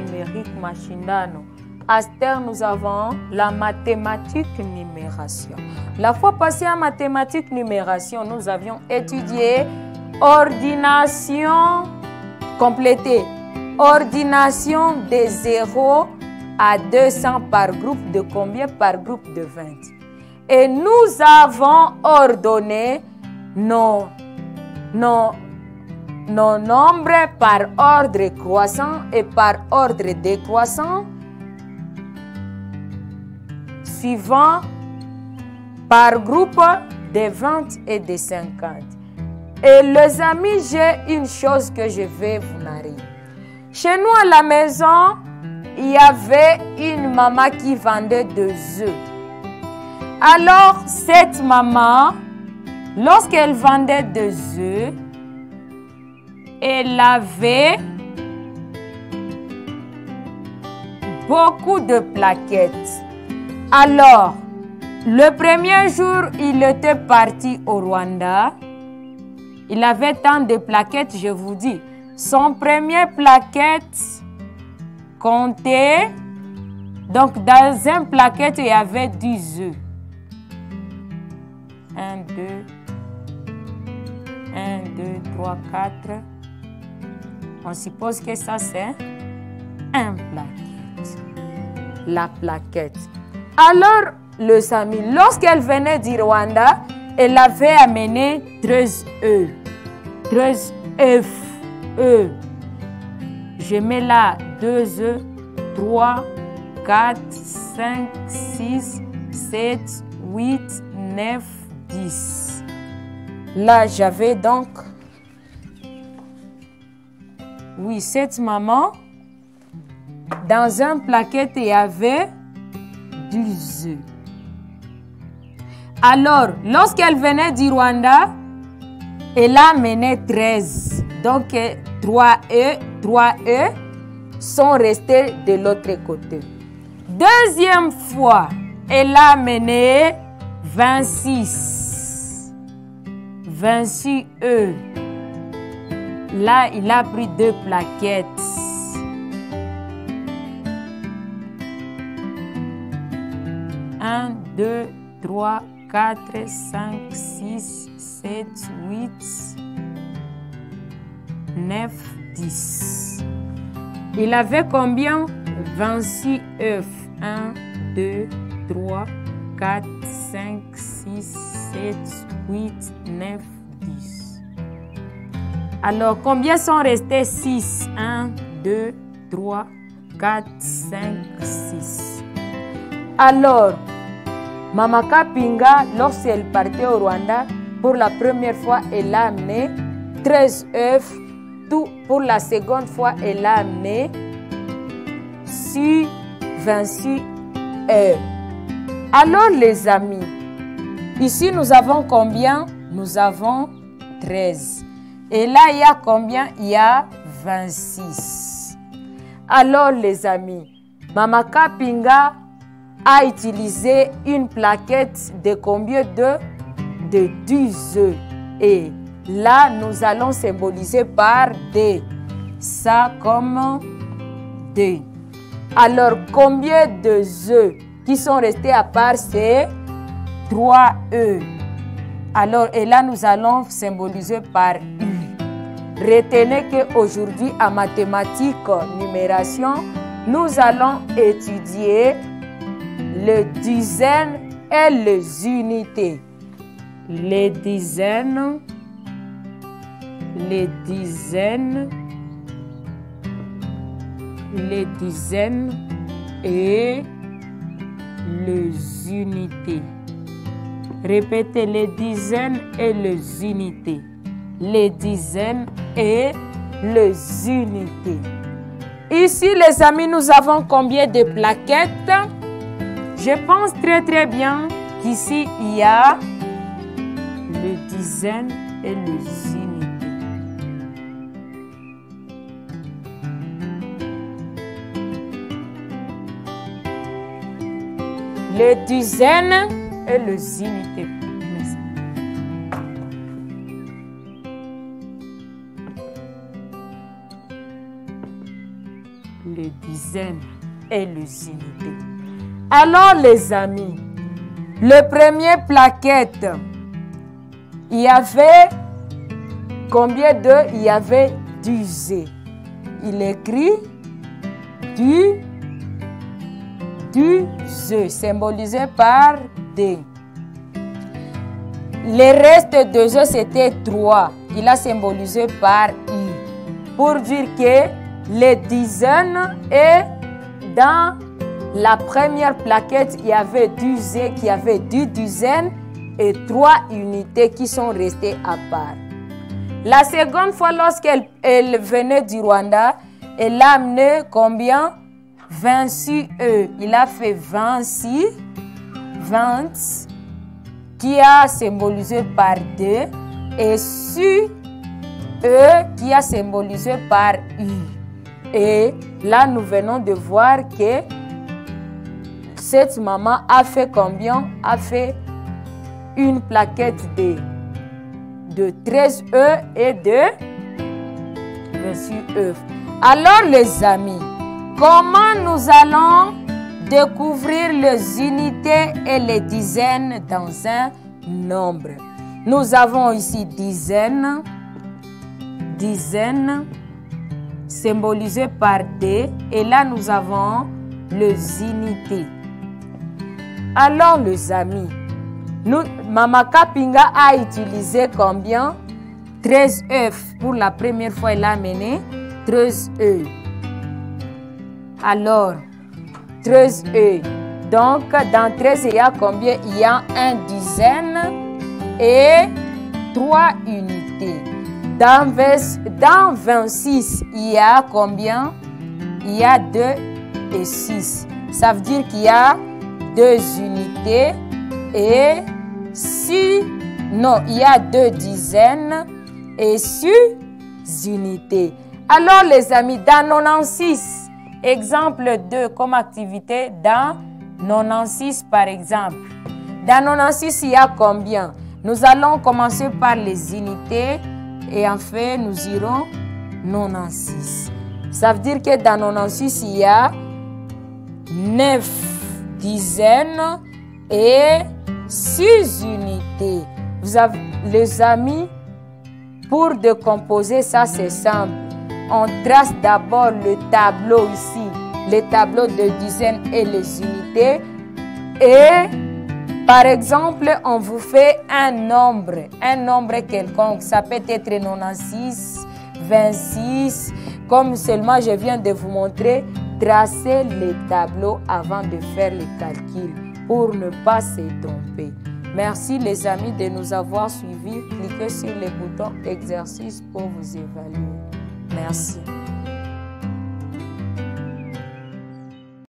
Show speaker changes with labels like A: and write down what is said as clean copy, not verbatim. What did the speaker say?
A: numérique Mashindano. À cette heure, nous avons la mathématique numération. La fois passée en mathématique numération, nous avions étudié ordination complétée, ordination de 0 à 200 par groupe de combien? Par groupe de 20. Et nous avons ordonné nos nombres par ordre croissant et par ordre décroissant, suivant par groupe de 20 et de 50. Et les amis, j'ai une chose que je vais vous narrer. Chez nous à la maison, il y avait une maman qui vendait des œufs. Alors, cette maman, lorsqu'elle vendait des œufs, elle avait beaucoup de plaquettes. Alors, le premier jour, il était parti au Rwanda. Il avait tant de plaquettes, je vous dis. Son premier plaquette comptait. Donc, dans une plaquette, il y avait 10 œufs. 1, 2, 3, 4. On suppose que ça, c'est un plaquette. La plaquette. Alors, les amis, lorsqu'elle venait du Rwanda, elle avait amené 13 œufs. 13 œufs. Je mets là 2 œufs, 3, 4, 5, 6, 7, 8, 9, 10. Là, j'avais donc, oui, cette maman, dans un plaquette, il y avait 12 œufs. Alors, lorsqu'elle venait du Rwanda, elle a amené 13. Donc, 3 œufs sont restés de l'autre côté. Deuxième fois, elle a amené 26. 26 œufs. Là, il a pris 2 plaquettes. Un, 2, 3, 4, 5, 6, 7, 8, 9, 10. Il avait combien? 26 œufs. 1, 2, 3, 4, 5, 6, 7, 8, 9, 10. Alors, combien sont restés? 6. 1, 2, 3, 4, 5, 6. Alors, Mama Kapinga, lorsqu'elle partait au Rwanda, pour la première fois, elle a amené 13 œufs. Tout pour la seconde fois, elle a amené 26 œufs. Alors, les amis, ici, nous avons combien? Nous avons 13. Et là, il y a combien? Il y a 26. Alors, les amis, Mama Kapinga a utilisé une plaquette de combien de 10 œufs. Et là, nous allons symboliser par D. Ça comme D. Alors, combien de œufs qui sont restés à part? C'est 3 œufs. Alors, et là, nous allons symboliser par U. Retenez qu'aujourd'hui, en mathématiques, numération, nous allons étudier les dizaines et les unités. Les dizaines et les unités. Répétez, les dizaines et les unités. Les dizaines et les unités. Ici, les amis, nous avons combien de plaquettes? Je pense très bien qu'ici, il y a les dizaines et les unités. Les dizaines et les unités. Merci. les dizaines et les unités. Alors les amis, le premier plaquette, il y avait combien de? Il y avait 10. Il écrit du symbolisé par D. Les restes de jeu, c'était 3. Il a symbolisé par I. Pour dire que les dizaines et dans la première plaquette, il y avait 10 qui avait 10 dizaines et 3 unités qui sont restées à part. La seconde fois, lorsqu'elle venait du Rwanda, elle a amené combien? 26 E. Il a fait 26, 20, qui a symbolisé par 2, et su E qui a symbolisé par U. Et là, nous venons de voir que cette maman a fait combien? A fait une plaquette de 13 E et de 26 E. Alors les amis, comment nous allons découvrir les unités et les dizaines dans un nombre? Nous avons ici dizaines, symbolisées par D, et là nous avons les unités. Alors les amis, Mama Kapinga a utilisé combien? 13 œufs. Pour la première fois, elle a amené 13 œufs. Alors, 13 œufs. Donc, dans 13, il y a combien? Il y a 1 dizaine et 3 unités. Dans 26, il y a combien? Il y a 2 et 6. Ça veut dire qu'il y a 2 unités et 6. Non, il y a 2 dizaines et 6 unités. Alors, les amis, dans 96, exemple 2 comme activité, dans 96 par exemple. Dans 96, il y a combien? Nous allons commencer par les unités et enfin nous irons 96. Ça veut dire que dans 96, il y a 9 dizaines et 6 unités. Vous avez, les amis, pour décomposer ça, c'est simple. On trace d'abord le tableau ici, les tableaux de dizaines et les unités. Et par exemple, on vous fait un nombre quelconque. Ça peut être 96, 26. Comme seulement je viens de vous montrer, tracez les tableaux avant de faire les calculs pour ne pas se tromper. Merci les amis de nous avoir suivis. Cliquez sur le bouton exercice pour vous évaluer. Merci.